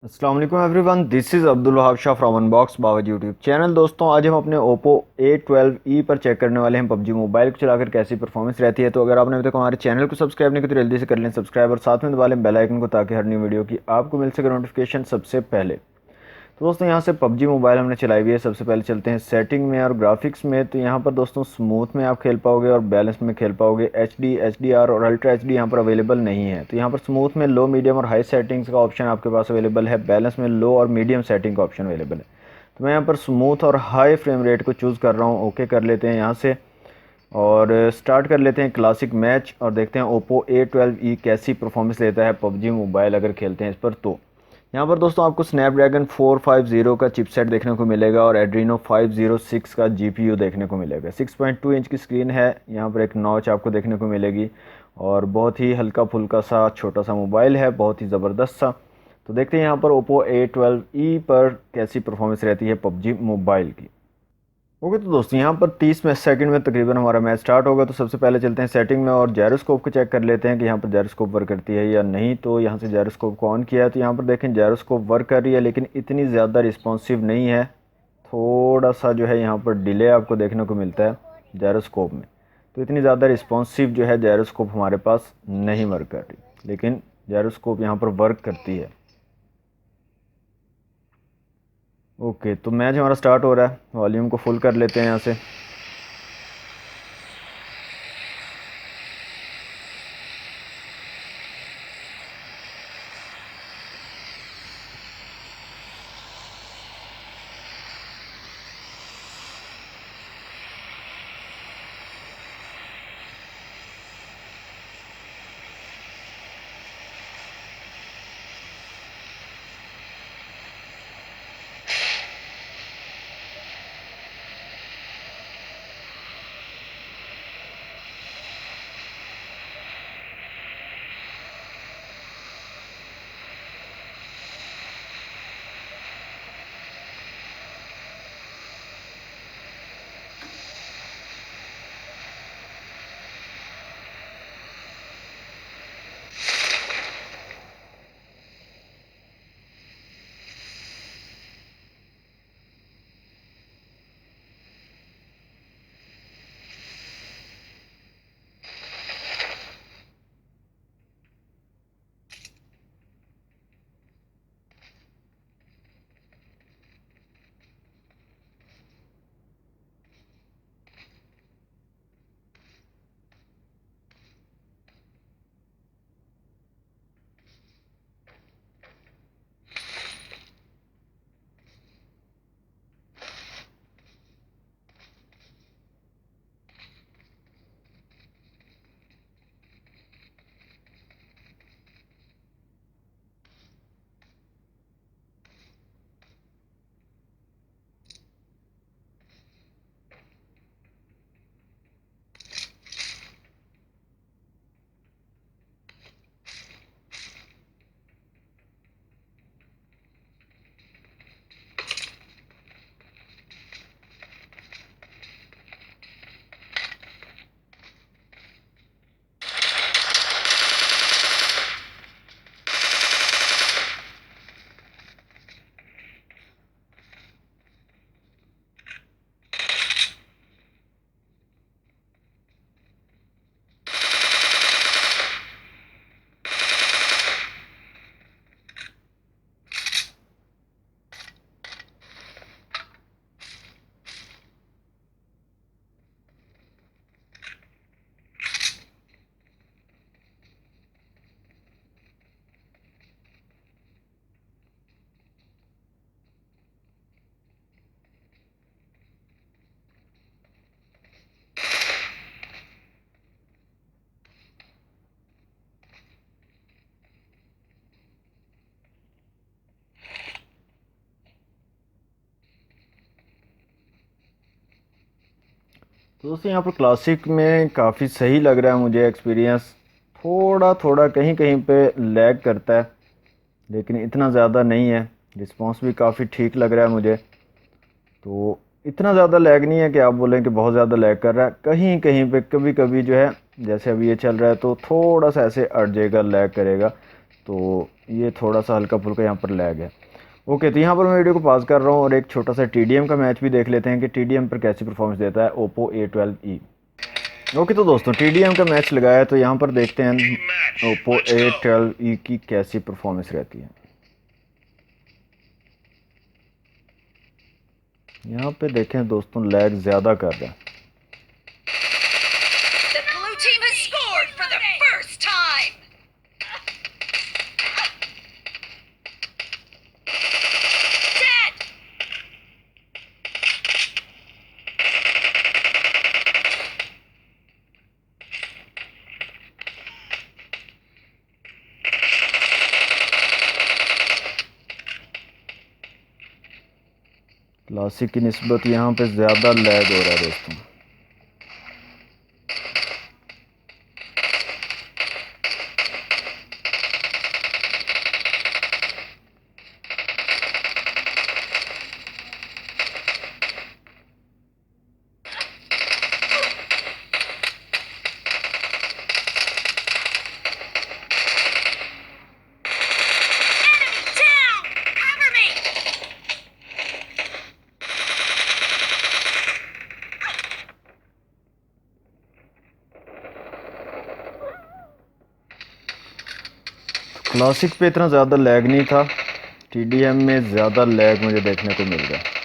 अस्सलाम वालेकुम everyone, this is Abdul Wahab Shah from unbox बावज यूट्यूब चैनल। दोस्तों, आज हम अपने ओप्पो A12e पर चेक करने वाले हैं पबजी मोबाइल को चलाकर कैसी परफॉर्मेंस रहती है। तो अगर आपने अभी तक हमारे चैनल को सब्सक्राइब नहीं किया तो जल्दी से कर लें सब्सक्राइब और साथ में दबा लें बेल आइकन को, ताकि हर न्यू वीडियो की आपको मिल सके नोटिफिकेशन सबसे पहले। तो दोस्तों, यहाँ से पबजी मोबाइल हमने चलाई हुई है। सबसे पहले चलते हैं सेटिंग में और ग्राफिक्स में। तो यहाँ पर दोस्तों स्मूथ में आप खेल पाओगे और बैलेंस में खेल पाओगे। एचडी, एचडीआर और अल्ट्रा एचडी यहाँ पर अवेलेबल नहीं है। तो यहाँ पर स्मूथ में लो, मीडियम और हाई सेटिंग्स का ऑप्शन आपके पास अवेलेबल है। बैलेंस में लो और मीडियम सेटिंग का ऑप्शन अवेलेबल है। तो मैं यहाँ पर स्मूथ और हाई फ्रेम रेट को चूज़ कर रहा हूँ। ओके कर लेते हैं यहाँ से और स्टार्ट कर लेते हैं क्लासिक मैच और देखते हैं ओप्पो A12e कैसी परफॉर्मेंस लेता है पबजी मोबाइल अगर खेलते हैं इस पर। तो यहाँ पर दोस्तों आपको स्नैपड्रैगन 450 का चिपसेट देखने को मिलेगा और एड्रीनो 506 का जीपीयू देखने को मिलेगा। 6.2 इंच की स्क्रीन है। यहाँ पर एक नॉच आपको देखने को मिलेगी और बहुत ही हल्का फुल्का सा छोटा सा मोबाइल है, बहुत ही ज़बरदस्त सा। तो देखते हैं यहाँ पर ओप्पो A12e पर कैसी परफॉर्मेंस रहती है पबजी मोबाइल की। ओके, तो दोस्तों यहाँ पर 30 में सेकंड में तकरीबन हमारा मैच स्टार्ट होगा। तो सबसे पहले चलते हैं सेटिंग में और जायरोस्कोप को चेक कर लेते हैं कि यहाँ पर जायरोस्कोप वर्क करती है या नहीं। तो यहाँ से जायरोस्कोप को ऑन किया है तो यहाँ पर देखें जायरोस्कोप वर्क कर रही है, लेकिन इतनी ज़्यादा रिस्पॉन्सिव नहीं है। थोड़ा सा जो है यहाँ पर डिले आपको देखने को मिलता है जायरोस्कोप में। तो इतनी ज़्यादा रिस्पॉन्सिव जो है जायरोस्कोप हमारे पास नहीं वर्क कर रही, लेकिन जायरोस्कोप यहाँ पर वर्क करती है। ओके, तो मैच हमारा स्टार्ट हो रहा है। वॉल्यूम को फुल कर लेते हैं यहाँ से। तो दोस्तों यहाँ पर क्लासिक में काफ़ी सही लग रहा है मुझे एक्सपीरियंस। थोड़ा थोड़ा कहीं कहीं पे लैग करता है, लेकिन इतना ज़्यादा नहीं है। रिस्पांस भी काफ़ी ठीक लग रहा है मुझे। तो इतना ज़्यादा लैग नहीं है कि आप बोलें कि बहुत ज़्यादा लैग कर रहा है। कहीं कहीं पे कभी कभी जो है, जैसे अभी ये चल रहा है तो थोड़ा सा ऐसे अट जाएगा, लैग करेगा। तो ये थोड़ा सा हल्का फुल्का यहाँ पर लैग है। ओके, तो यहाँ पर मैं वीडियो को पॉज कर रहा हूँ और एक छोटा सा TDM का मैच भी देख लेते हैं कि TDM पर कैसी परफॉर्मेंस देता है ओप्पो A12e। ओके, तो दोस्तों TDM का मैच लगाया, तो यहाँ पर देखते हैं ओप्पो A12e की कैसी परफॉर्मेंस रहती है। यहाँ पे देखें दोस्तों, लैग ज़्यादा कर रहा है। The blue team has scored for the first time. Dead. Classic की निस्बत यहाँ पे ज़्यादा लैग हो रहा है दोस्तों। Enemy down. Cover me. Classic पे इतना ज़्यादा लैग नहीं था, TDM में ज़्यादा लैग मुझे देखने को मिल रहा है।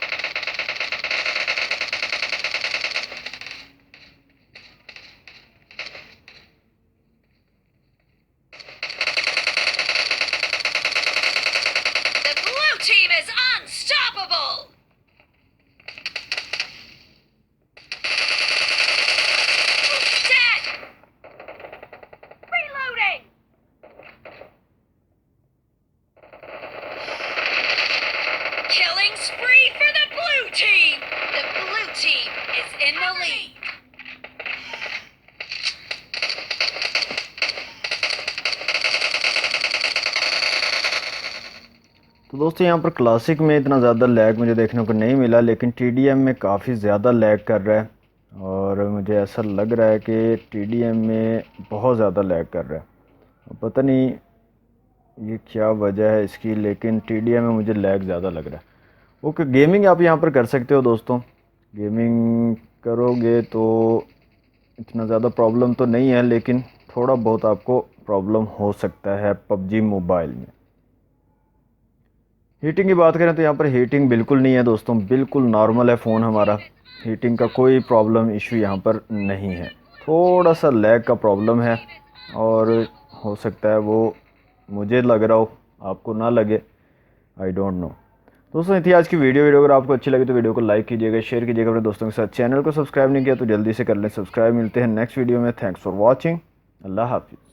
The blue team is unstoppable. Dead. Reloading. Killing spree for the blue team. The blue team is in the lead. तो दोस्तों यहाँ पर क्लासिक में इतना ज़्यादा लैग मुझे देखने को नहीं मिला, लेकिन TDM में काफ़ी ज़्यादा लैग कर रहा है और मुझे ऐसा लग रहा है कि TDM में बहुत ज़्यादा लैग कर रहा है। पता नहीं ये क्या वजह है इसकी, लेकिन TDM में मुझे लैग ज़्यादा लग रहा है। ओके, गेमिंग आप यहाँ पर कर सकते हो दोस्तों। गेमिंग करोगे तो इतना ज़्यादा प्रॉब्लम तो नहीं है, लेकिन थोड़ा बहुत आपको प्रॉब्लम हो सकता है PUBG मोबाइल में। हीटिंग की बात करें तो यहाँ पर हीटिंग बिल्कुल नहीं है दोस्तों, बिल्कुल नॉर्मल है फ़ोन हमारा। हीटिंग का कोई प्रॉब्लम इशू यहाँ पर नहीं है। थोड़ा सा लैग का प्रॉब्लम है और हो सकता है वो मुझे लग रहा हो, आपको ना लगे, आई डोंट नो। दोस्तों इतनी आज की वीडियो अगर आपको अच्छी लगी तो वीडियो को लाइक कीजिएगा, शेयर कीजिएगा अपने दोस्तों के साथ। चैनल को सब्सक्राइब नहीं किया तो जल्दी से कर लें सब्सक्राइब। मिलते हैं नेक्स्ट वीडियो में। Thanks for watching. अल्लाह हाफिज़।